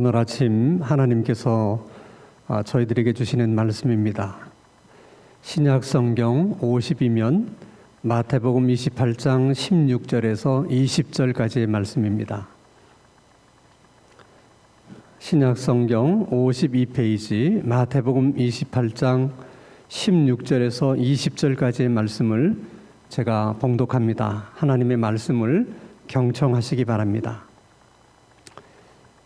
오늘 아침 하나님께서 저희들에게 주시는 말씀입니다. 신약 성경 50이면 마태복음 28장 16절에서 20절까지의 말씀입니다. 신약 성경 52페이지 마태복음 28장 16절에서 20절까지의 말씀을 제가 봉독합니다. 하나님의 말씀을 경청하시기 바랍니다.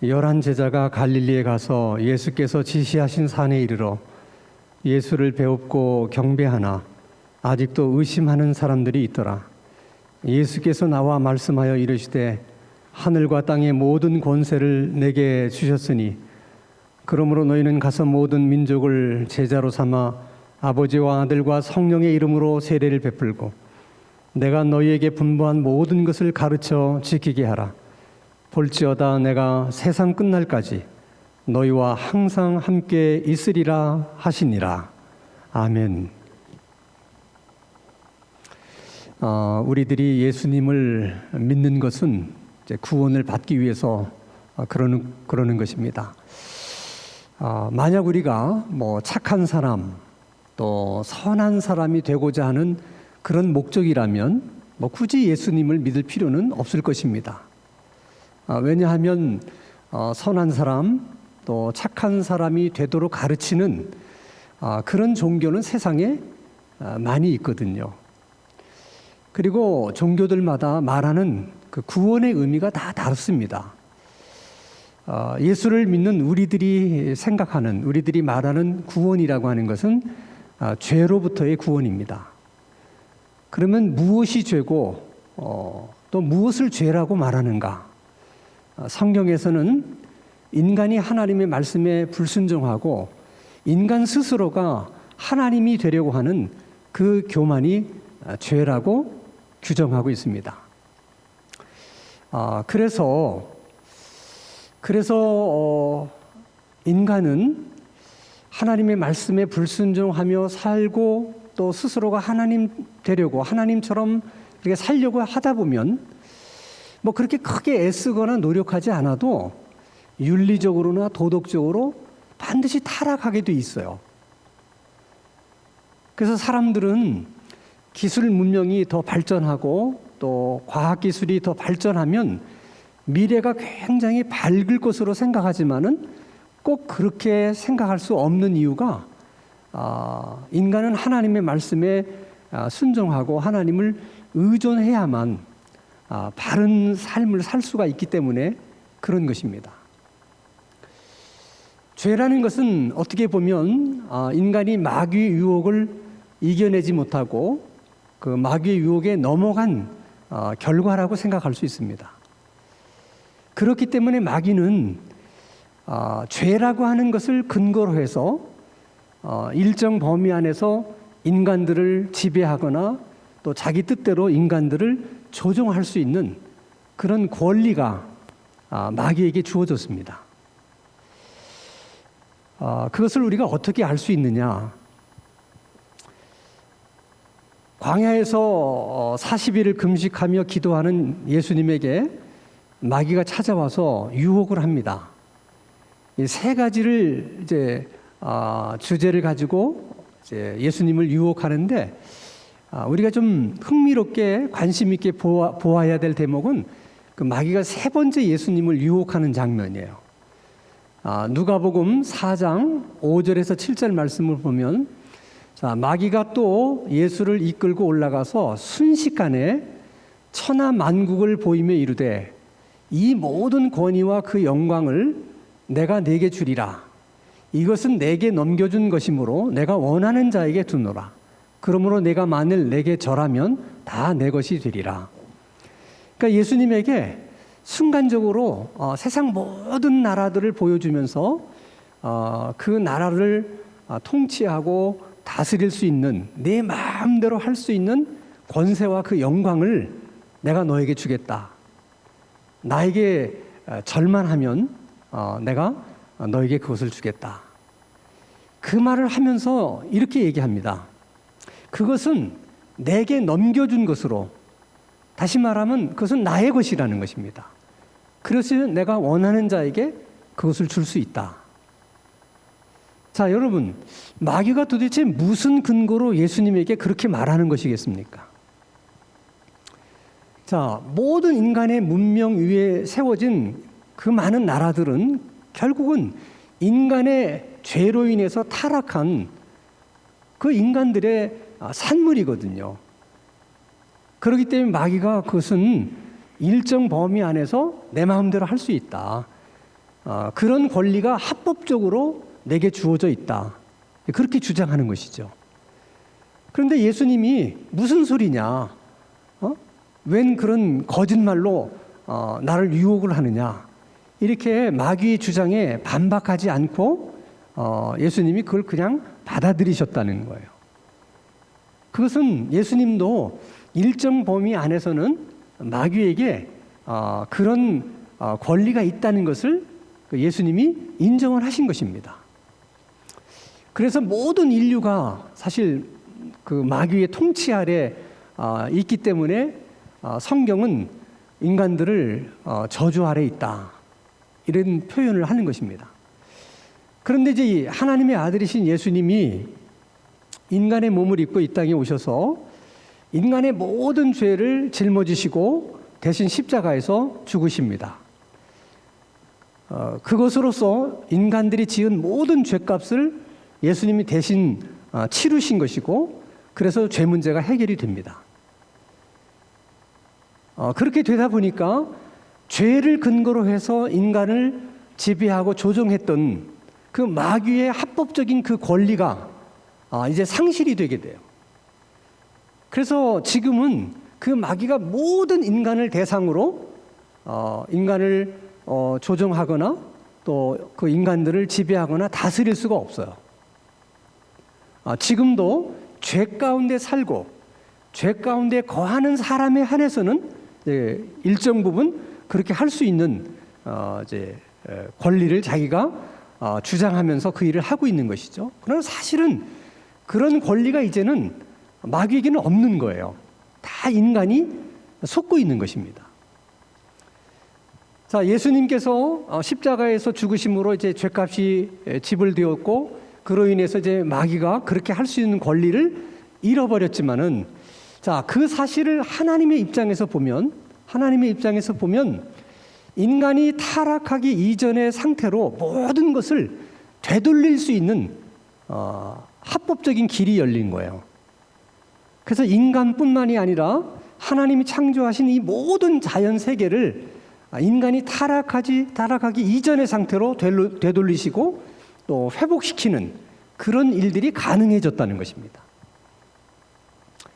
11 제자가 갈릴리에 가서 예수께서 지시하신 산에 이르러 예수를 배웁고 경배하나 아직도 의심하는 사람들이 있더라. 예수께서 나와 말씀하여 이르시되 하늘과 땅의 모든 권세를 내게 주셨으니 그러므로 너희는 가서 모든 민족을 제자로 삼아 아버지와 아들과 성령의 이름으로 세례를 베풀고 내가 너희에게 분부한 모든 것을 가르쳐 지키게 하라. 볼지어다 내가 세상 끝날까지 너희와 항상 함께 있으리라 하시니라. 아멘. 우리들이 예수님을 믿는 것은 이제 구원을 받기 위해서 그러는 것입니다. 만약 우리가 착한 사람 또 선한 사람이 되고자 하는 그런 목적이라면 굳이 예수님을 믿을 필요는 없을 것입니다. 왜냐하면 선한 사람 또 착한 사람이 되도록 가르치는 그런 종교는 세상에 많이 있거든요. 그리고 종교들마다 말하는 그 구원의 의미가 다 다릅니다. 예수를 믿는 우리들이 생각하는, 우리들이 말하는 구원이라고 하는 것은 죄로부터의 구원입니다. 그러면 무엇이 죄고 또 무엇을 죄라고 말하는가? 성경에서는 인간이 하나님의 말씀에 불순종하고 인간 스스로가 하나님이 되려고 하는 그 교만이 죄라고 규정하고 있습니다. 그래서 인간은 하나님의 말씀에 불순종하며 살고 또 스스로가 하나님 되려고 하나님처럼 그렇게 살려고 하다 보면 그렇게 크게 애쓰거나 노력하지 않아도 윤리적으로나 도덕적으로 반드시 타락하게 돼 있어요. 그래서 사람들은 기술 문명이 더 발전하고 또 과학기술이 더 발전하면 미래가 굉장히 밝을 것으로 생각하지만은 꼭 그렇게 생각할 수 없는 이유가 인간은 하나님의 말씀에 순종하고 하나님을 의존해야만 바른 삶을 살 수가 있기 때문에 그런 것입니다. 죄라는 것은 어떻게 보면 인간이 마귀의 유혹을 이겨내지 못하고 그 마귀의 유혹에 넘어간 결과라고 생각할 수 있습니다. 그렇기 때문에 마귀는 죄라고 하는 것을 근거로 해서 일정 범위 안에서 인간들을 지배하거나 또 자기 뜻대로 인간들을 조종할 수 있는 그런 권리가 마귀에게 주어졌습니다. 그것을 우리가 어떻게 알 수 있느냐? 광야에서 40일을 금식하며 기도하는 예수님에게 마귀가 찾아와서 유혹을 합니다. 이 세 가지를 이제 주제를 가지고 이제 예수님을 유혹하는데 우리가 좀 흥미롭게 관심 있게 보아야 될 대목은 그 마귀가 세 번째 예수님을 유혹하는 장면이에요. 누가복음 4장 5절에서 7절 말씀을 보면 마귀가 또 예수를 이끌고 올라가서 순식간에 천하 만국을 보이며 이르되 이 모든 권위와 그 영광을 내가 네게 주리라. 이것은 내게 넘겨준 것이므로 내가 원하는 자에게 두노라. 그러므로 내가 만일 내게 절하면 다 내 것이 되리라. 그러니까 예수님에게 순간적으로 세상 모든 나라들을 보여주면서 그 나라를 통치하고 다스릴 수 있는 내 마음대로 할 수 있는 권세와 그 영광을 내가 너에게 주겠다. 나에게 절만 하면 내가 너에게 그것을 주겠다. 그 말을 하면서 이렇게 얘기합니다. 그것은 내게 넘겨준 것으로, 다시 말하면 그것은 나의 것이라는 것입니다. 그래서 내가 원하는 자에게 그것을 줄 수 있다. 자, 여러분, 마귀가 도대체 무슨 근거로 예수님에게 그렇게 말하는 것이겠습니까? 자, 모든 인간의 문명 위에 세워진 그 많은 나라들은 결국은 인간의 죄로 인해서 타락한 그 인간들의 산물이거든요. 그렇기 때문에 마귀가 그것은 일정 범위 안에서 내 마음대로 할 수 있다. 그런 권리가 합법적으로 내게 주어져 있다. 그렇게 주장하는 것이죠. 그런데 예수님이 무슨 소리냐? 웬 그런 거짓말로 나를 유혹을 하느냐? 이렇게 마귀의 주장에 반박하지 않고 예수님이 그걸 그냥 받아들이셨다는 거예요. 그것은 예수님도 일정 범위 안에서는 마귀에게 그런 권리가 있다는 것을 예수님이 인정을 하신 것입니다. 그래서 모든 인류가 사실 그 마귀의 통치 아래 있기 때문에 성경은 인간들을 저주 아래 있다, 이런 표현을 하는 것입니다. 그런데 이제 하나님의 아들이신 예수님이 인간의 몸을 입고 이 땅에 오셔서 인간의 모든 죄를 짊어지시고 대신 십자가에서 죽으십니다. 그것으로서 인간들이 지은 모든 죄값을 예수님이 대신 치르신 것이고, 그래서 죄 문제가 해결이 됩니다. 그렇게 되다 보니까 죄를 근거로 해서 인간을 지배하고 조종했던 그 마귀의 합법적인 그 권리가 이제 상실이 되게 돼요. 그래서 지금은 그 마귀가 모든 인간을 대상으로 인간을 조종하거나 또 그 인간들을 지배하거나 다스릴 수가 없어요. 지금도 죄 가운데 살고 죄 가운데 거하는 사람에 한해서는 일정 부분 그렇게 할 수 있는 이제 권리를 자기가 주장하면서 그 일을 하고 있는 것이죠. 그러나 사실은 그런 권리가 이제는 마귀에게는 없는 거예요. 다 인간이 속고 있는 것입니다. 자, 예수님께서 십자가에서 죽으심으로 이제 죄값이 지불되었고, 그로 인해서 이제 마귀가 그렇게 할 수 있는 권리를 잃어버렸지만은, 자, 그 사실을 하나님의 입장에서 보면 인간이 타락하기 이전의 상태로 모든 것을 되돌릴 수 있는 합법적인 길이 열린 거예요. 그래서 인간뿐만이 아니라 하나님이 창조하신 이 모든 자연 세계를 인간이 타락하기 이전의 상태로 되돌리시고 또 회복시키는 그런 일들이 가능해졌다는 것입니다.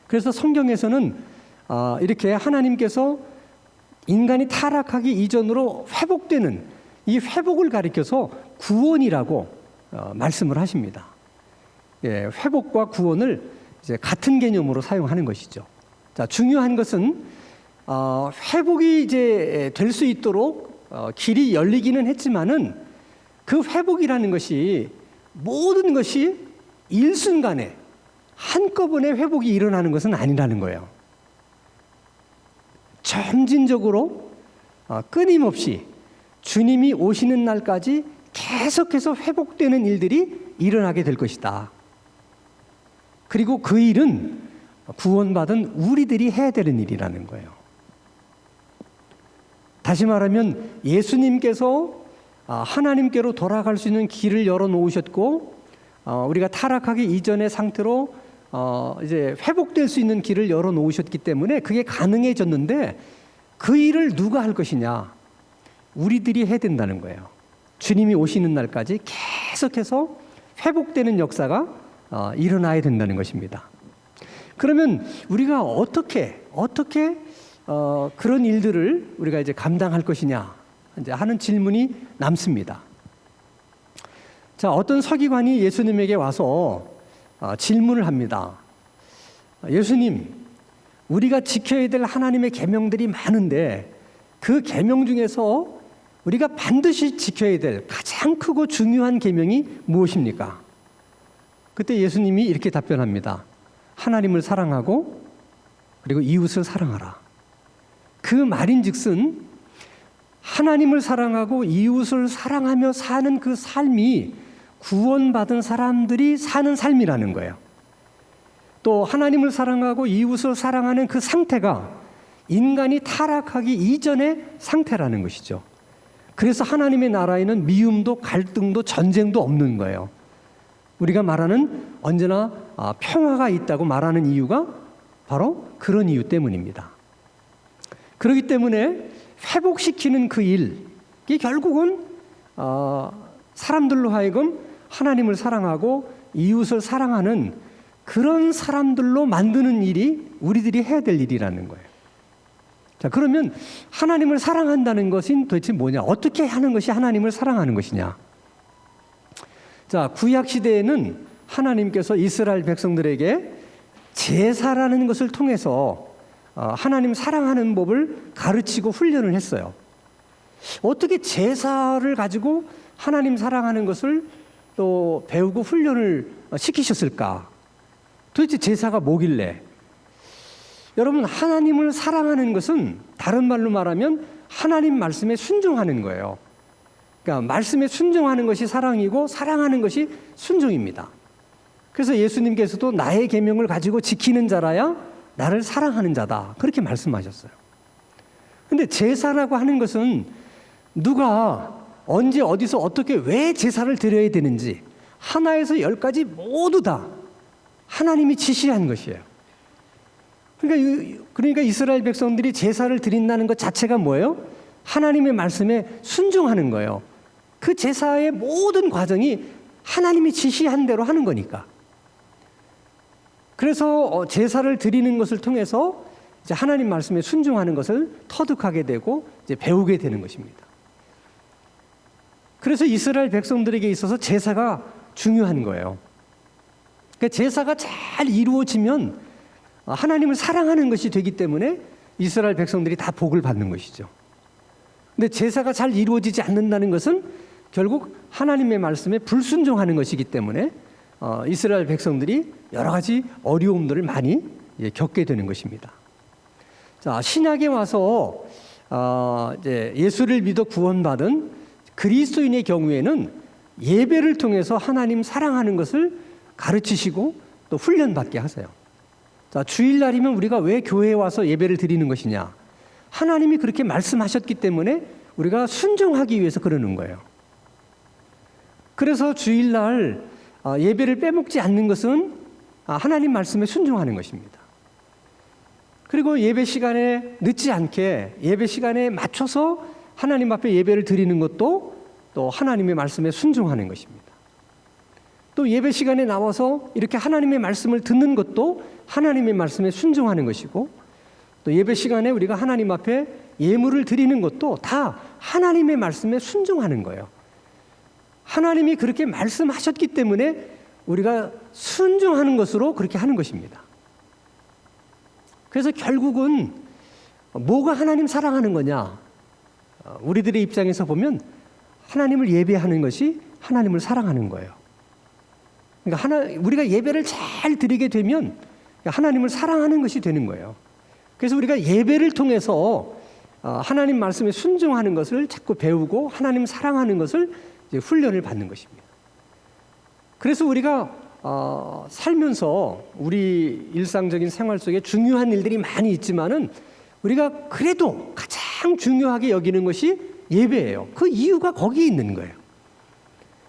그래서 성경에서는 이렇게 하나님께서 인간이 타락하기 이전으로 회복되는 이 회복을 가리켜서 구원이라고 말씀을 하십니다. 예, 회복과 구원을 이제 같은 개념으로 사용하는 것이죠. 자, 중요한 것은 회복이 이제 될 수 있도록 길이 열리기는 했지만은 그 회복이라는 것이 모든 것이 일순간에 한꺼번에 회복이 일어나는 것은 아니라는 거예요. 점진적으로 끊임없이 주님이 오시는 날까지 계속해서 회복되는 일들이 일어나게 될 것이다. 그리고 그 일은 구원받은 우리들이 해야 되는 일이라는 거예요. 다시 말하면 예수님께서 하나님께로 돌아갈 수 있는 길을 열어놓으셨고, 우리가 타락하기 이전의 상태로 이제 회복될 수 있는 길을 열어놓으셨기 때문에 그게 가능해졌는데, 그 일을 누가 할 것이냐? 우리들이 해야 된다는 거예요. 주님이 오시는 날까지 계속해서 회복되는 역사가 일어나야 된다는 것입니다. 그러면 우리가 어떻게 그런 일들을 우리가 이제 감당할 것이냐 이제 하는 질문이 남습니다. 자, 어떤 서기관이 예수님에게 와서 질문을 합니다. 예수님, 우리가 지켜야 될 하나님의 계명들이 많은데 그 계명 중에서 우리가 반드시 지켜야 될 가장 크고 중요한 계명이 무엇입니까? 그때 예수님이 이렇게 답변합니다. 하나님을 사랑하고 그리고 이웃을 사랑하라. 그 말인즉슨 하나님을 사랑하고 이웃을 사랑하며 사는 그 삶이 구원받은 사람들이 사는 삶이라는 거예요. 또 하나님을 사랑하고 이웃을 사랑하는 그 상태가 인간이 타락하기 이전의 상태라는 것이죠. 그래서 하나님의 나라에는 미움도 갈등도 전쟁도 없는 거예요. 우리가 말하는 언제나 평화가 있다고 말하는 이유가 바로 그런 이유 때문입니다. 그렇기 때문에 회복시키는 그 일이 결국은 사람들로 하여금 하나님을 사랑하고 이웃을 사랑하는 그런 사람들로 만드는 일이 우리들이 해야 될 일이라는 거예요. 자, 그러면 하나님을 사랑한다는 것은 도대체 뭐냐? 어떻게 하는 것이 하나님을 사랑하는 것이냐? 자, 구약 시대에는 하나님께서 이스라엘 백성들에게 제사라는 것을 통해서 하나님 사랑하는 법을 가르치고 훈련을 했어요. 어떻게 제사를 가지고 하나님 사랑하는 것을 또 배우고 훈련을 시키셨을까? 도대체 제사가 뭐길래? 여러분, 하나님을 사랑하는 것은 다른 말로 말하면 하나님 말씀에 순종하는 거예요. 그러니까 말씀에 순종하는 것이 사랑이고 사랑하는 것이 순종입니다. 그래서 예수님께서도 나의 계명을 가지고 지키는 자라야 나를 사랑하는 자다, 그렇게 말씀하셨어요. 근데 제사라고 하는 것은 누가 언제 어디서 어떻게 왜 제사를 드려야 되는지 하나에서 10까지 모두 다 하나님이 지시한 것이에요. 그러니까 이스라엘 백성들이 제사를 드린다는 것 자체가 뭐예요? 하나님의 말씀에 순종하는 거예요. 그 제사의 모든 과정이 하나님이 지시한 대로 하는 거니까. 그래서 제사를 드리는 것을 통해서 이제 하나님 말씀에 순종하는 것을 터득하게 되고 이제 배우게 되는 것입니다. 그래서 이스라엘 백성들에게 있어서 제사가 중요한 거예요. 그러니까 제사가 잘 이루어지면 하나님을 사랑하는 것이 되기 때문에 이스라엘 백성들이 다 복을 받는 것이죠. 근데 제사가 잘 이루어지지 않는다는 것은 결국 하나님의 말씀에 불순종하는 것이기 때문에 이스라엘 백성들이 여러 가지 어려움들을 많이 겪게 되는 것입니다. 자, 신약에 와서 이제 예수를 믿어 구원받은 그리스도인의 경우에는 예배를 통해서 하나님 사랑하는 것을 가르치시고 또 훈련받게 하세요. 자, 주일날이면 우리가 왜 교회에 와서 예배를 드리는 것이냐? 하나님이 그렇게 말씀하셨기 때문에 우리가 순종하기 위해서 그러는 거예요. 그래서 주일날 예배를 빼먹지 않는 것은 하나님 말씀에 순종하는 것입니다. 그리고 예배 시간에 늦지 않게 예배 시간에 맞춰서 하나님 앞에 예배를 드리는 것도 또 하나님의 말씀에 순종하는 것입니다. 또 예배 시간에 나와서 이렇게 하나님의 말씀을 듣는 것도 하나님의 말씀에 순종하는 것이고, 또 예배 시간에 우리가 하나님 앞에 예물을 드리는 것도 다 하나님의 말씀에 순종하는 거예요. 하나님이 그렇게 말씀하셨기 때문에 우리가 순종하는 것으로 그렇게 하는 것입니다. 그래서 결국은 뭐가 하나님 사랑하는 거냐? 우리들의 입장에서 보면 하나님을 예배하는 것이 하나님을 사랑하는 거예요. 그러니까 우리가 예배를 잘 드리게 되면 하나님을 사랑하는 것이 되는 거예요. 그래서 우리가 예배를 통해서 하나님 말씀에 순종하는 것을 자꾸 배우고 하나님 사랑하는 것을 이제 훈련을 받는 것입니다. 그래서 우리가 살면서 우리 일상적인 생활 속에 중요한 일들이 많이 있지만은 우리가 그래도 가장 중요하게 여기는 것이 예배예요. 그 이유가 거기에 있는 거예요.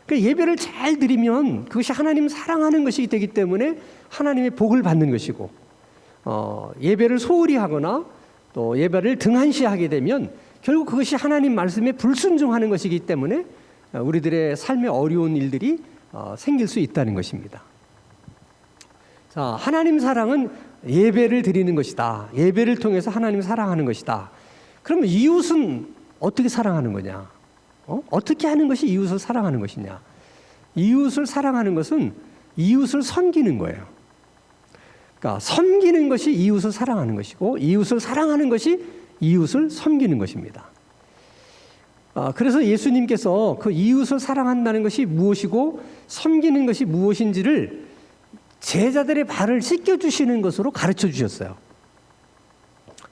그러니까 예배를 잘 드리면 그것이 하나님 사랑하는 것이기 되기 때문에 하나님의 복을 받는 것이고, 예배를 소홀히 하거나 또 예배를 등한시하게 되면 결국 그것이 하나님 말씀에 불순종하는 것이기 때문에 우리들의 삶에 어려운 일들이 생길 수 있다는 것입니다. 자, 하나님 사랑은 예배를 드리는 것이다. 예배를 통해서 하나님 사랑하는 것이다. 그러면 이웃은 어떻게 사랑하는 거냐? 어떻게 하는 것이 이웃을 사랑하는 것이냐? 이웃을 사랑하는 것은 이웃을 섬기는 거예요. 그러니까 섬기는 것이 이웃을 사랑하는 것이고, 이웃을 사랑하는 것이 이웃을 섬기는 것입니다. 그래서 예수님께서 그 이웃을 사랑한다는 것이 무엇이고 섬기는 것이 무엇인지를 제자들의 발을 씻겨주시는 것으로 가르쳐 주셨어요.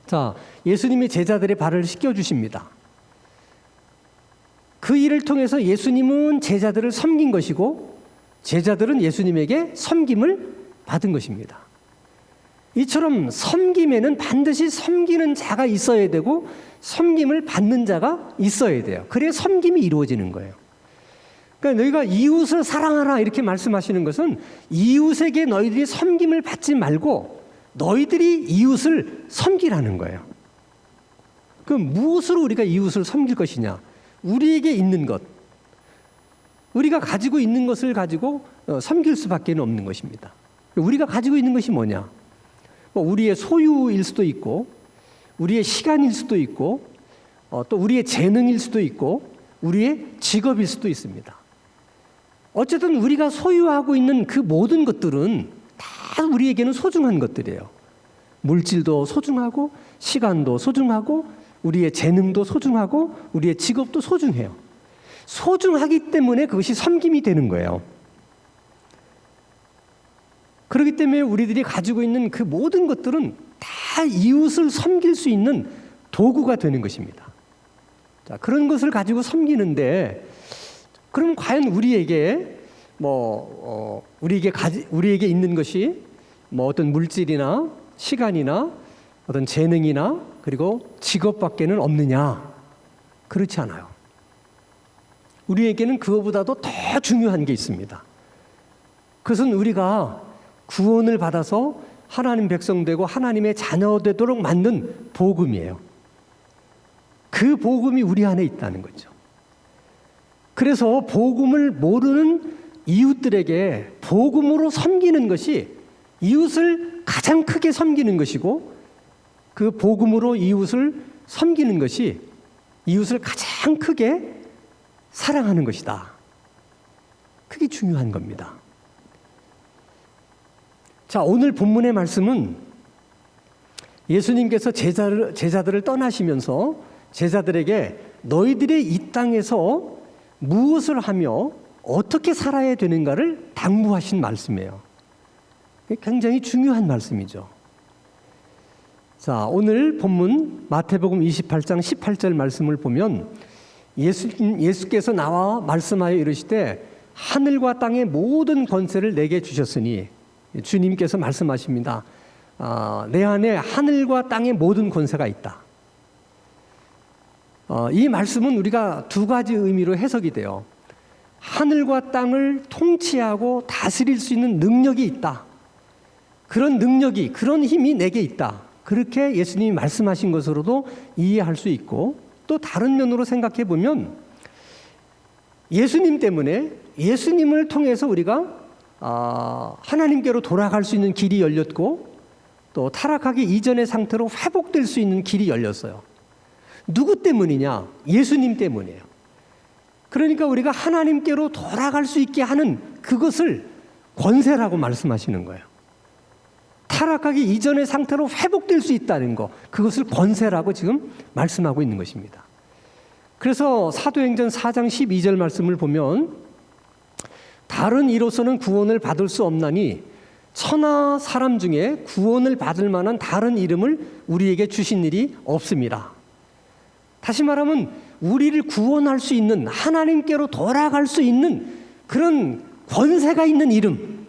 자, 예수님이 제자들의 발을 씻겨주십니다. 그 일을 통해서 예수님은 제자들을 섬긴 것이고 제자들은 예수님에게 섬김을 받은 것입니다. 이처럼 섬김에는 반드시 섬기는 자가 있어야 되고 섬김을 받는 자가 있어야 돼요. 그래야 섬김이 이루어지는 거예요. 그러니까 너희가 이웃을 사랑하라 이렇게 말씀하시는 것은 이웃에게 너희들이 섬김을 받지 말고 너희들이 이웃을 섬기라는 거예요. 그럼 무엇으로 우리가 이웃을 섬길 것이냐? 우리에게 있는 것, 우리가 가지고 있는 것을 가지고 섬길 수밖에 없는 것입니다. 우리가 가지고 있는 것이 뭐냐? 우리의 소유일 수도 있고 우리의 시간일 수도 있고 또 우리의 재능일 수도 있고 우리의 직업일 수도 있습니다. 어쨌든 우리가 소유하고 있는 그 모든 것들은 다 우리에게는 소중한 것들이에요. 물질도 소중하고 시간도 소중하고 우리의 재능도 소중하고 우리의 직업도 소중해요. 소중하기 때문에 그것이 섬김이 되는 거예요. 그렇기 때문에 우리들이 가지고 있는 그 모든 것들은 다 이웃을 섬길 수 있는 도구가 되는 것입니다. 자, 그런 것을 가지고 섬기는데 그럼 과연 우리에게 우리에게 있는 것이 어떤 물질이나 시간이나 어떤 재능이나 그리고 직업밖에는 없느냐? 그렇지 않아요. 우리에게는 그거보다도 더 중요한 게 있습니다. 그것은 우리가 구원을 받아서 하나님 백성 되고 하나님의 자녀 되도록 만든 복음이에요. 그 복음이 우리 안에 있다는 거죠. 그래서 복음을 모르는 이웃들에게 복음으로 섬기는 것이 이웃을 가장 크게 섬기는 것이고 그 복음으로 이웃을 섬기는 것이 이웃을 가장 크게 사랑하는 것이다. 그게 중요한 겁니다. 자, 오늘 본문의 말씀은 예수님께서 제자들을 떠나시면서 제자들에게 너희들이 이 땅에서 무엇을 하며 어떻게 살아야 되는가를 당부하신 말씀이에요. 굉장히 중요한 말씀이죠. 자, 오늘 본문 마태복음 28장 18절 말씀을 보면 예수께서 나와 말씀하여 이르시되 하늘과 땅의 모든 권세를 내게 주셨으니 주님께서 말씀하십니다. 내 안에 하늘과 땅의 모든 권세가 있다. 이 말씀은 우리가 두 가지 의미로 해석이 돼요. 하늘과 땅을 통치하고 다스릴 수 있는 능력이 있다. 그런 능력이, 그런 힘이 내게 있다. 그렇게 예수님이 말씀하신 것으로도 이해할 수 있고 또 다른 면으로 생각해 보면 예수님 때문에 예수님을 통해서 우리가 하나님께로 돌아갈 수 있는 길이 열렸고 또 타락하기 이전의 상태로 회복될 수 있는 길이 열렸어요. 누구 때문이냐? 예수님 때문이에요. 그러니까 우리가 하나님께로 돌아갈 수 있게 하는 그것을 권세라고 말씀하시는 거예요. 타락하기 이전의 상태로 회복될 수 있다는 거, 그것을 권세라고 지금 말씀하고 있는 것입니다. 그래서 사도행전 4장 12절 말씀을 보면 다른 이로서는 구원을 받을 수 없나니 천하 사람 중에 구원을 받을 만한 다른 이름을 우리에게 주신 일이 없습니다. 다시 말하면 우리를 구원할 수 있는, 하나님께로 돌아갈 수 있는 그런 권세가 있는 이름,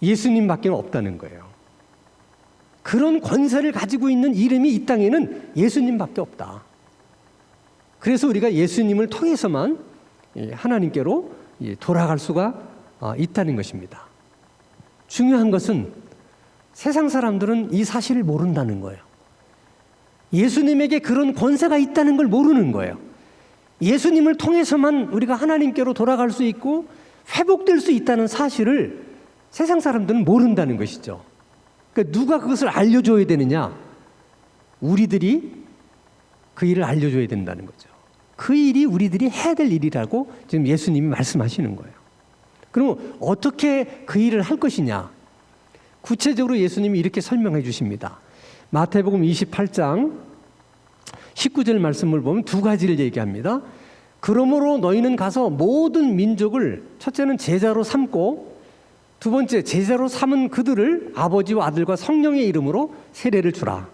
예수님밖에 없다는 거예요. 그런 권세를 가지고 있는 이름이 이 땅에는 예수님밖에 없다. 그래서 우리가 예수님을 통해서만 하나님께로 돌아갈 수가 있다는 것입니다. 중요한 것은 세상 사람들은 이 사실을 모른다는 거예요. 예수님에게 그런 권세가 있다는 걸 모르는 거예요. 예수님을 통해서만 우리가 하나님께로 돌아갈 수 있고 회복될 수 있다는 사실을 세상 사람들은 모른다는 것이죠. 그러니까 누가 그것을 알려줘야 되느냐? 우리들이 그 일을 알려줘야 된다는 거죠. 그 일이 우리들이 해야 될 일이라고 지금 예수님이 말씀하시는 거예요. 그럼 어떻게 그 일을 할 것이냐? 구체적으로 예수님이 이렇게 설명해 주십니다. 마태복음 28장 19절 말씀을 보면 두 가지를 얘기합니다. 그러므로 너희는 가서 모든 민족을 첫째는 제자로 삼고 두 번째 제자로 삼은 그들을 아버지와 아들과 성령의 이름으로 세례를 주라.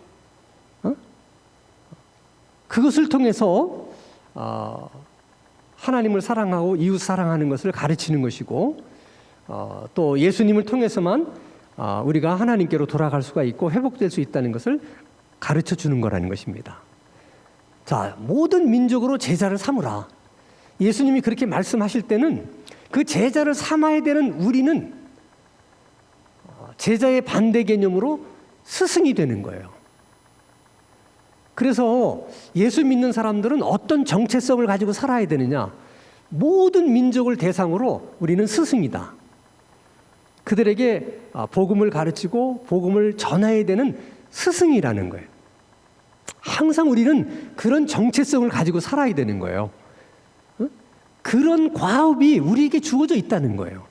그것을 통해서 하나님을 사랑하고 이웃 사랑하는 것을 가르치는 것이고, 또 예수님을 통해서만 우리가 하나님께로 돌아갈 수가 있고 회복될 수 있다는 것을 가르쳐 주는 거라는 것입니다. 자, 모든 민족으로 제자를 삼으라. 예수님이 그렇게 말씀하실 때는 그 제자를 삼아야 되는 우리는 제자의 반대 개념으로 스승이 되는 거예요. 그래서 예수 믿는 사람들은 어떤 정체성을 가지고 살아야 되느냐? 모든 민족을 대상으로 우리는 스승이다. 그들에게 복음을 가르치고 복음을 전해야 되는 스승이라는 거예요. 항상 우리는 그런 정체성을 가지고 살아야 되는 거예요. 그런 과업이 우리에게 주어져 있다는 거예요.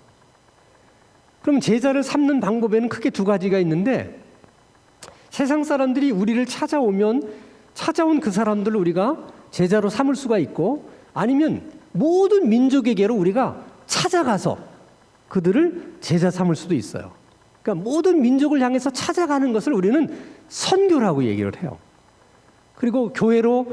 그럼 제자를 삼는 방법에는 크게 두 가지가 있는데, 세상 사람들이 우리를 찾아오면 찾아온 그 사람들을 우리가 제자로 삼을 수가 있고, 아니면 모든 민족에게로 우리가 찾아가서 그들을 제자 삼을 수도 있어요. 그러니까 모든 민족을 향해서 찾아가는 것을 우리는 선교라고 얘기를 해요. 그리고 교회로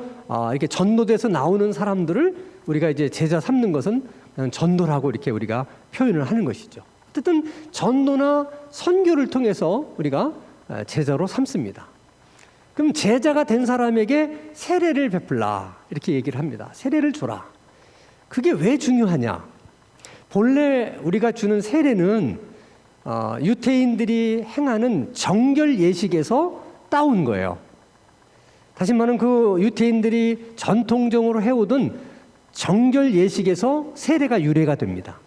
이렇게 전도돼서 나오는 사람들을 우리가 이제 제자 삼는 것은 그냥 전도라고 이렇게 우리가 표현을 하는 것이죠. 어쨌든 전도나 선교를 통해서 우리가 제자로 삼습니다. 그럼 제자가 된 사람에게 세례를 베풀라 이렇게 얘기를 합니다. 세례를 줘라. 그게 왜 중요하냐? 본래 우리가 주는 세례는 유태인들이 행하는 정결 예식에서 따온 거예요. 다시 말하면 그 유태인들이 전통적으로 해오던 정결 예식에서 세례가 유래가 됩니다.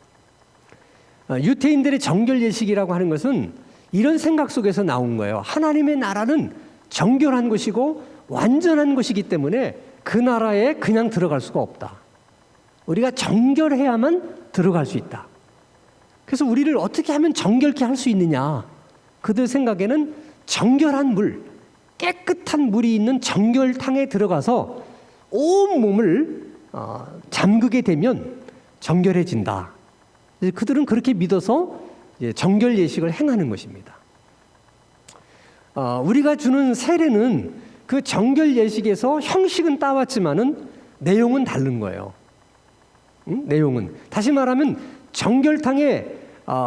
유태인들의 정결 예식이라고 하는 것은 이런 생각 속에서 나온 거예요. 하나님의 나라는 정결한 것이고 완전한 것이기 때문에 그 나라에 그냥 들어갈 수가 없다. 우리가 정결해야만 들어갈 수 있다. 그래서 우리를 어떻게 하면 정결케 할 수 있느냐? 그들 생각에는 정결한 물, 깨끗한 물이 있는 정결탕에 들어가서 온 몸을 잠그게 되면 정결해진다. 그들은 그렇게 믿어서 정결 예식을 행하는 것입니다. 우리가 주는 세례는 그 정결 예식에서 형식은 따왔지만은 내용은 다른 거예요. 내용은 다시 말하면 정결탕에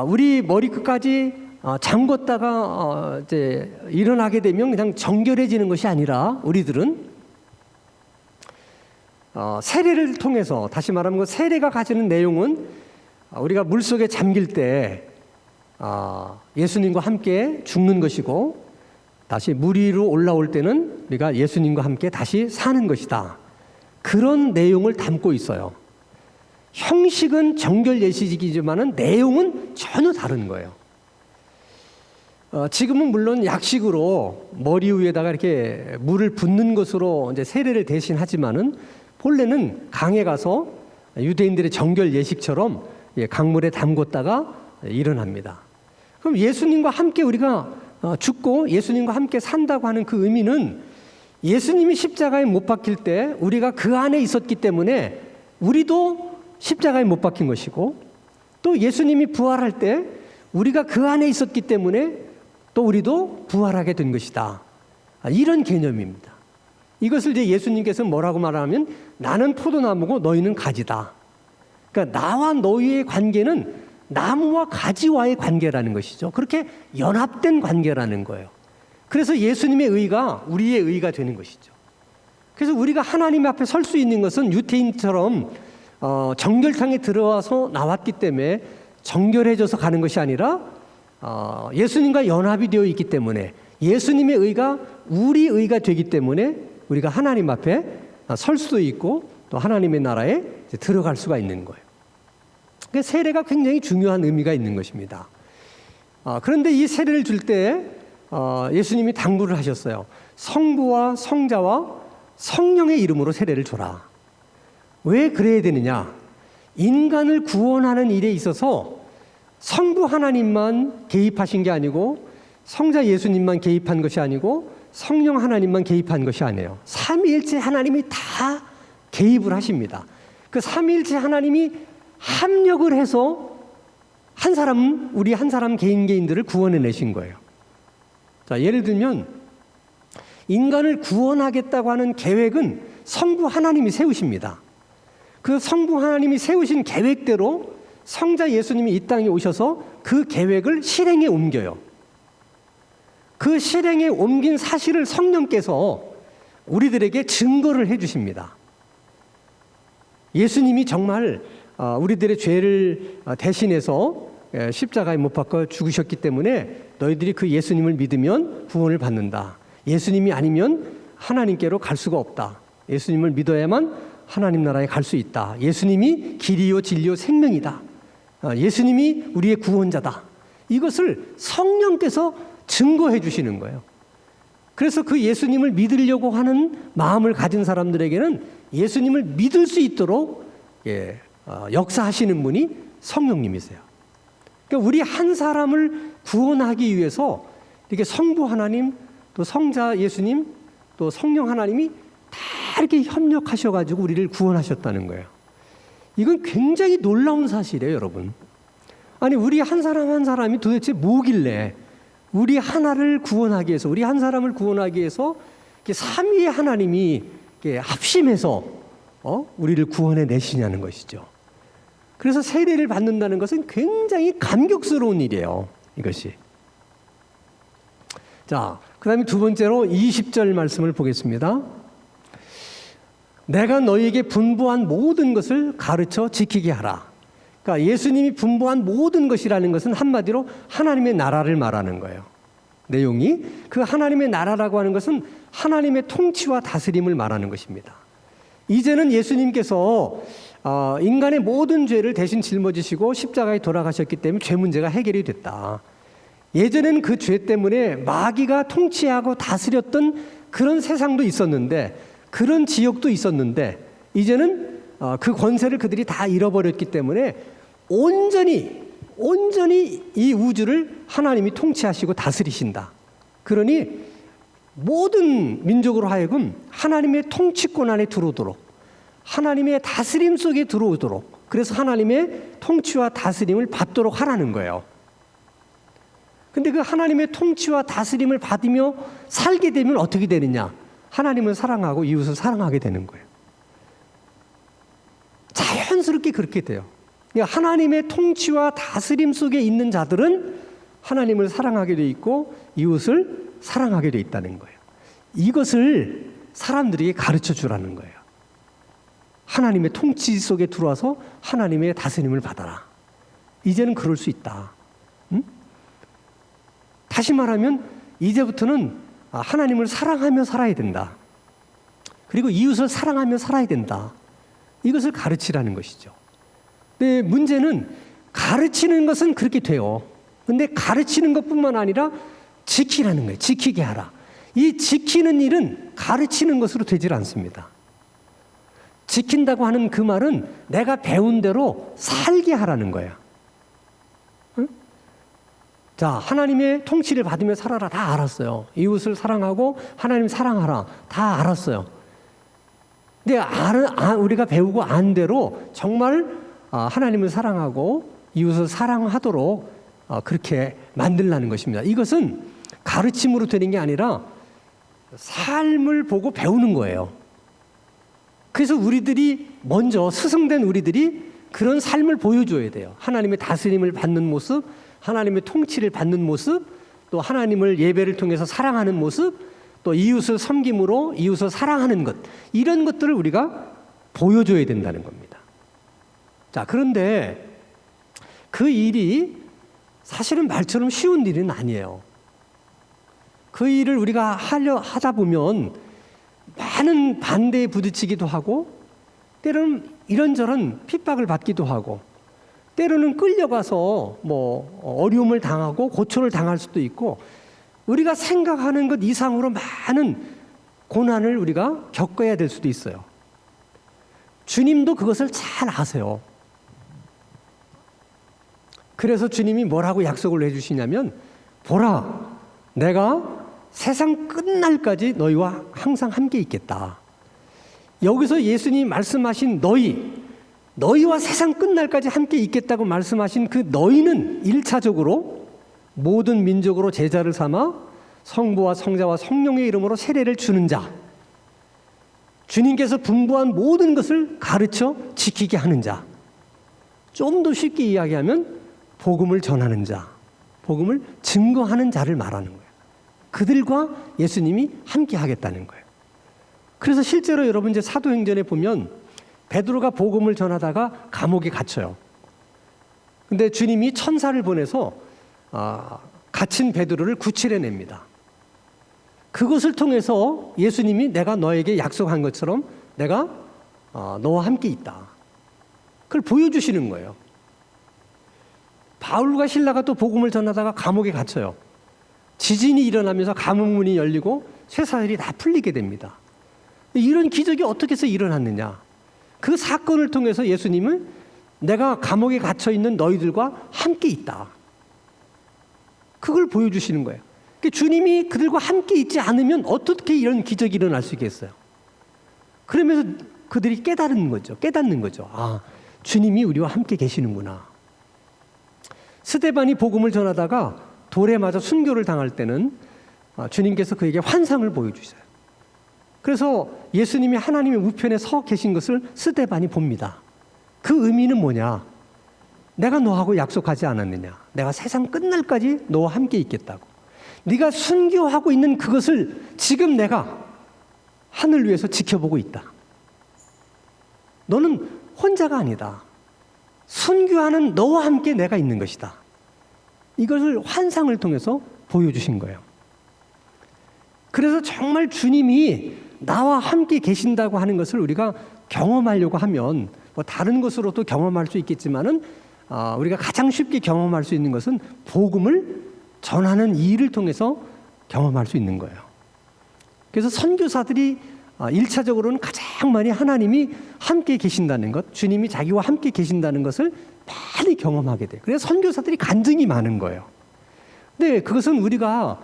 우리 머리끝까지 잠궜다가 이제 일어나게 되면 그냥 정결해지는 것이 아니라 우리들은 세례를 통해서, 다시 말하면 그 세례가 가지는 내용은 우리가 물속에 잠길 때 예수님과 함께 죽는 것이고, 다시 물 위로 올라올 때는 우리가 예수님과 함께 다시 사는 것이다. 그런 내용을 담고 있어요. 형식은 정결 예식이지만 내용은 전혀 다른 거예요. 지금은 물론 약식으로 머리 위에다가 이렇게 물을 붓는 것으로 이제 세례를 대신하지만은 본래는 강에 가서 유대인들의 정결 예식처럼 강물에 담궜다가 일어납니다. 그럼 예수님과 함께 우리가 죽고 예수님과 함께 산다고 하는 그 의미는 예수님이 십자가에 못 박힐 때 우리가 그 안에 있었기 때문에 우리도 십자가에 못 박힌 것이고, 또 예수님이 부활할 때 우리가 그 안에 있었기 때문에 또 우리도 부활하게 된 것이다. 이런 개념입니다. 이것을 이제 예수님께서 뭐라고 말하면 나는 포도나무고 너희는 가지다. 그러니까 나와 너희의 관계는 나무와 가지와의 관계라는 것이죠. 그렇게 연합된 관계라는 거예요. 그래서 예수님의 의가 우리의 의가 되는 것이죠. 그래서 우리가 하나님 앞에 설 수 있는 것은 유태인처럼 정결탕에 들어와서 나왔기 때문에 정결해져서 가는 것이 아니라 예수님과 연합이 되어 있기 때문에 예수님의 의가 우리 의가 되기 때문에 우리가 하나님 앞에 설 수도 있고 또 하나님의 나라에 들어갈 수가 있는 거예요. 그러니까 세례가 굉장히 중요한 의미가 있는 것입니다. 그런데 이 세례를 줄 때 예수님이 당부를 하셨어요. 성부와 성자와 성령의 이름으로 세례를 줘라. 왜 그래야 되느냐? 인간을 구원하는 일에 있어서 성부 하나님만 개입하신 게 아니고 성자 예수님만 개입한 것이 아니고 성령 하나님만 개입한 것이 아니에요. 삼위일체 하나님이 다 개입을 하십니다. 그 삼위일체 하나님이 합력을 해서 우리 한 사람 개인들을 구원해 내신 거예요. 자, 예를 들면 인간을 구원하겠다고 하는 계획은 성부 하나님이 세우십니다. 그 성부 하나님이 세우신 계획대로 성자 예수님이 이 땅에 오셔서 그 계획을 실행에 옮겨요. 그 실행에 옮긴 사실을 성령께서 우리들에게 증거를 해 주십니다. 예수님이 정말 우리들의 죄를 대신해서 십자가에 못 박혀 죽으셨기 때문에 너희들이 그 예수님을 믿으면 구원을 받는다. 예수님이 아니면 하나님께로 갈 수가 없다. 예수님을 믿어야만 하나님 나라에 갈 수 있다. 예수님이 길이요 진리요 생명이다. 예수님이 우리의 구원자다. 이것을 성령께서 증거해 주시는 거예요. 그래서 그 예수님을 믿으려고 하는 마음을 가진 사람들에게는 예수님을 믿을 수 있도록 역사하시는 분이 성령님이세요. 그러니까 우리 한 사람을 구원하기 위해서 이렇게 성부 하나님, 또 성자 예수님, 또 성령 하나님이 다 이렇게 협력하셔가지고 우리를 구원하셨다는 거예요. 이건 굉장히 놀라운 사실이에요, 여러분. 아니, 우리 한 사람 한 사람이 도대체 뭐길래 우리 하나를 구원하기 위해서, 우리 한 사람을 구원하기 위해서 삼위의 하나님이 합심해서 우리를 구원해 내시냐는 것이죠. 그래서 세례를 받는다는 것은 굉장히 감격스러운 일이에요, 이것이. 자, 그 다음에 두 번째로 20절 말씀을 보겠습니다. 내가 너희에게 분부한 모든 것을 가르쳐 지키게 하라. 그러니까 예수님이 분부한 모든 것이라는 것은 한마디로 하나님의 나라를 말하는 거예요. 내용이 그 하나님의 나라라고 하는 것은 하나님의 통치와 다스림을 말하는 것입니다. 이제는 예수님께서 인간의 모든 죄를 대신 짊어지시고 십자가에 돌아가셨기 때문에 죄 문제가 해결이 됐다. 예전에는 그 죄 때문에 마귀가 통치하고 다스렸던 그런 세상도 있었는데, 그런 지역도 있었는데, 이제는 그 권세를 그들이 다 잃어버렸기 때문에 온전히 이 우주를 하나님이 통치하시고 다스리신다. 그러니 모든 민족으로 하여금 하나님의 통치권 안에 들어오도록, 하나님의 다스림 속에 들어오도록, 그래서 하나님의 통치와 다스림을 받도록 하라는 거예요. 근데 그 하나님의 통치와 다스림을 받으며 살게 되면 어떻게 되느냐? 하나님을 사랑하고 이웃을 사랑하게 되는 거예요. 자연스럽게 그렇게 돼요. 그러니까 하나님의 통치와 다스림 속에 있는 자들은 하나님을 사랑하게 돼 있고 이웃을 사랑하게 돼 있다는 거예요. 이것을 사람들에게 가르쳐 주라는 거예요. 하나님의 통치 속에 들어와서 하나님의 다스림을 받아라. 이제는 그럴 수 있다. 응? 다시 말하면 이제부터는 하나님을 사랑하며 살아야 된다. 그리고 이웃을 사랑하며 살아야 된다. 이것을 가르치라는 것이죠. 근데 문제는 가르치는 것은 그렇게 돼요. 근데 가르치는 것뿐만 아니라 지키라는 거예요. 지키게 하라. 이 지키는 일은 가르치는 것으로 되질 않습니다. 지킨다고 하는 그 말은 내가 배운 대로 살게 하라는 거야. 응? 자, 하나님의 통치를 받으며 살아라. 다 알았어요. 이웃을 사랑하고 하나님 사랑하라. 다 알았어요. 근데 우리가 배우고 안 대로 정말 하나님을 사랑하고 이웃을 사랑하도록 그렇게 만들라는 것입니다. 이것은 가르침으로 되는 게 아니라 삶을 보고 배우는 거예요. 그래서 우리들이 먼저 스승된 우리들이 그런 삶을 보여줘야 돼요. 하나님의 다스림을 받는 모습, 하나님의 통치를 받는 모습, 또 하나님을 예배를 통해서 사랑하는 모습, 또 이웃을 섬김으로 이웃을 사랑하는 것, 이런 것들을 우리가 보여줘야 된다는 겁니다. 자, 그런데 그 일이 사실은 말처럼 쉬운 일은 아니에요. 그 일을 우리가 하다 보면 많은 반대에 부딪히기도 하고, 때로는 이런저런 핍박을 받기도 하고, 때로는 끌려가서 어려움을 당하고 고초를 당할 수도 있고, 우리가 생각하는 것 이상으로 많은 고난을 우리가 겪어야 될 수도 있어요. 주님도 그것을 잘 아세요. 그래서 주님이 뭐라고 약속을 해주시냐면, 보라, 내가 세상 끝날까지 너희와 항상 함께 있겠다. 여기서 예수님이 말씀하신 너희와 세상 끝날까지 함께 있겠다고 말씀하신 그 너희는 1차적으로 모든 민족으로 제자를 삼아 성부와 성자와 성령의 이름으로 세례를 주는 자, 주님께서 분부한 모든 것을 가르쳐 지키게 하는 자. 좀 더 쉽게 이야기하면 복음을 전하는 자, 복음을 증거하는 자를 말하는 거예요. 그들과 예수님이 함께 하겠다는 거예요. 그래서 실제로 여러분 이제 사도행전에 보면 베드로가 복음을 전하다가 감옥에 갇혀요. 근데 주님이 천사를 보내서 갇힌 베드로를 구출해냅니다. 그것을 통해서 예수님이 내가 너에게 약속한 것처럼 내가 너와 함께 있다. 그걸 보여주시는 거예요. 바울과 실라가 또 복음을 전하다가 감옥에 갇혀요. 지진이 일어나면서 감옥 문이 열리고 쇠사슬이 다 풀리게 됩니다. 이런 기적이 어떻게 해서 일어났느냐? 그 사건을 통해서 예수님은 내가 감옥에 갇혀 있는 너희들과 함께 있다. 그걸 보여주시는 거예요. 그러니까 주님이 그들과 함께 있지 않으면 어떻게 이런 기적이 일어날 수 있겠어요? 그러면서 그들이 깨닫는 거죠. 아, 주님이 우리와 함께 계시는구나. 스데반이 복음을 전하다가 돌에 맞아 순교를 당할 때는 주님께서 그에게 환상을 보여주세요. 그래서 예수님이 하나님의 우편에 서 계신 것을 스데반이 봅니다. 그 의미는 뭐냐? 내가 너하고 약속하지 않았느냐? 내가 세상 끝날까지 너와 함께 있겠다고. 네가 순교하고 있는 그것을 지금 내가 하늘 위에서 지켜보고 있다. 너는 혼자가 아니다. 순교하는 너와 함께 내가 있는 것이다. 이것을 환상을 통해서 보여주신 거예요. 그래서 정말 주님이 나와 함께 계신다고 하는 것을 우리가 경험하려고 하면 뭐 다른 것으로도 경험할 수 있겠지만은 우리가 가장 쉽게 경험할 수 있는 것은 복음을 전하는 일을 통해서 경험할 수 있는 거예요. 그래서 선교사들이 1차적으로는 가장 많이 하나님이 함께 계신다는 것, 주님이 자기와 함께 계신다는 것을 많이 경험하게 돼요. 그래서 선교사들이 간증이 많은 거예요. 근데 그것은 우리가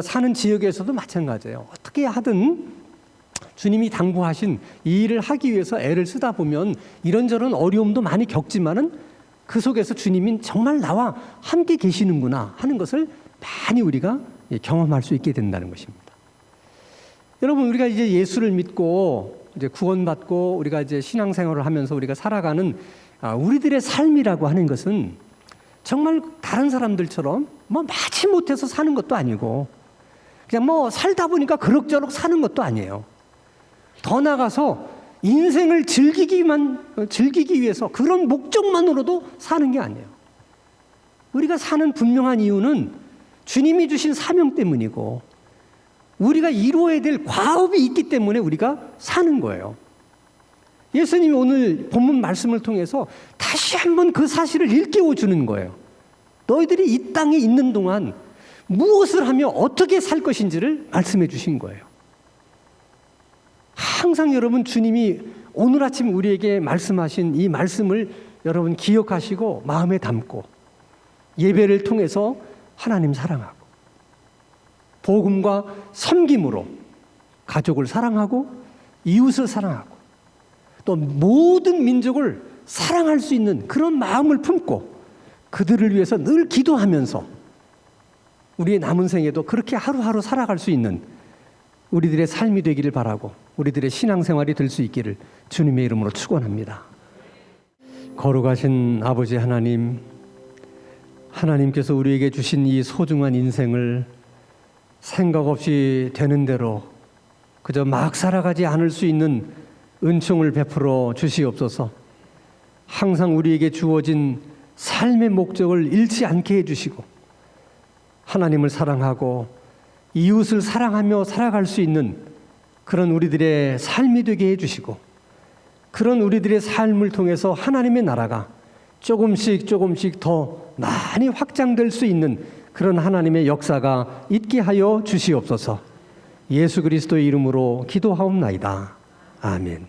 사는 지역에서도 마찬가지예요. 어떻게 하든 주님이 당부하신 이 일을 하기 위해서 애를 쓰다 보면 이런저런 어려움도 많이 겪지만은 그 속에서 주님이 정말 나와 함께 계시는구나 하는 것을 많이 우리가 경험할 수 있게 된다는 것입니다. 여러분, 우리가 이제 예수를 믿고 이제 구원받고 우리가 이제 신앙생활을 하면서 우리가 살아가는 우리들의 삶이라고 하는 것은 정말 다른 사람들처럼 뭐 마지못해서 사는 것도 아니고 그냥 뭐 살다 보니까 그럭저럭 사는 것도 아니에요. 더 나아가서 인생을 즐기기 위해서 그런 목적만으로도 사는 게 아니에요. 우리가 사는 분명한 이유는 주님이 주신 사명 때문이고 우리가 이루어야 될 과업이 있기 때문에 우리가 사는 거예요. 예수님이 오늘 본문 말씀을 통해서 다시 한번 그 사실을 일깨워 주는 거예요. 너희들이 이 땅에 있는 동안 무엇을 하며 어떻게 살 것인지를 말씀해 주신 거예요. 항상 여러분, 주님이 오늘 아침 우리에게 말씀하신 이 말씀을 여러분 기억하시고 마음에 담고 예배를 통해서 하나님 사랑하고 복음과 섬김으로 가족을 사랑하고 이웃을 사랑하고 또 모든 민족을 사랑할 수 있는 그런 마음을 품고 그들을 위해서 늘 기도하면서 우리의 남은 생에도 그렇게 하루하루 살아갈 수 있는 우리들의 삶이 되기를 바라고 우리들의 신앙생활이 될 수 있기를 주님의 이름으로 축원합니다. 거룩하신 아버지 하나님, 하나님께서 우리에게 주신 이 소중한 인생을 생각 없이 되는 대로 그저 막 살아가지 않을 수 있는 은총을 베풀어 주시옵소서. 항상 우리에게 주어진 삶의 목적을 잃지 않게 해주시고 하나님을 사랑하고 이웃을 사랑하며 살아갈 수 있는 그런 우리들의 삶이 되게 해주시고 그런 우리들의 삶을 통해서 하나님의 나라가 조금씩 더 많이 확장될 수 있는 그런 하나님의 역사가 있게 하여 주시옵소서. 예수 그리스도의 이름으로 기도하옵나이다. 아멘.